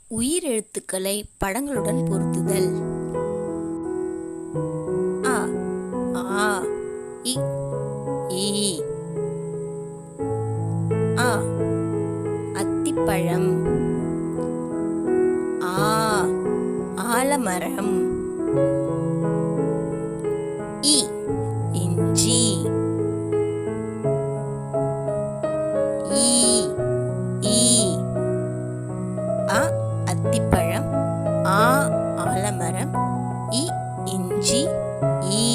உயிரெழுத்துக்களை படங்களுடன் பொருத்துதல். அ ஆ இ ஈ. அ அத்திப்பழம். ஆ ஆலமரம். இ இஞ்சி. ஈ ஈ. அ அத்திப்பழம். ஆ ஆலமரம். இ இஞ்சி. ஈ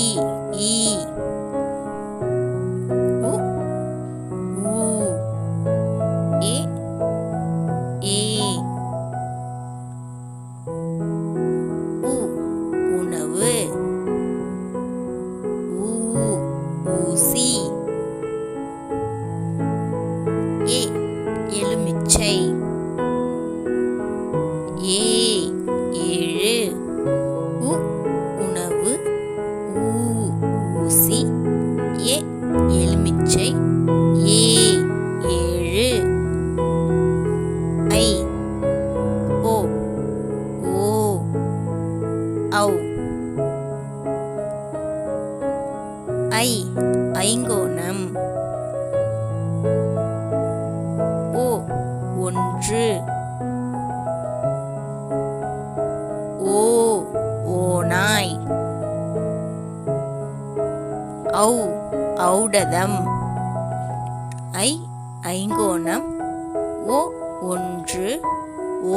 ஈ. உ ஊ. ஏ ஏ. உ உணவு. ஊ ஊசி. ஏ எலுமிச்சை. ஏ ஏழு. உ உணவு. ஊ ஊசி. ஏ எலுமிச்சை. ஏ ஏழு. ஐ ஓ ஓ ஔ. ஐ ஐங்கோணம். ஓ ஒன்று. ஓ ஓநாய். ஔ ஔடதம். ஐ ஐங்கோணம். ஓ ஒன்று.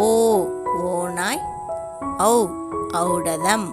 ஓ ஓநாய். ஔ ஔடதம்.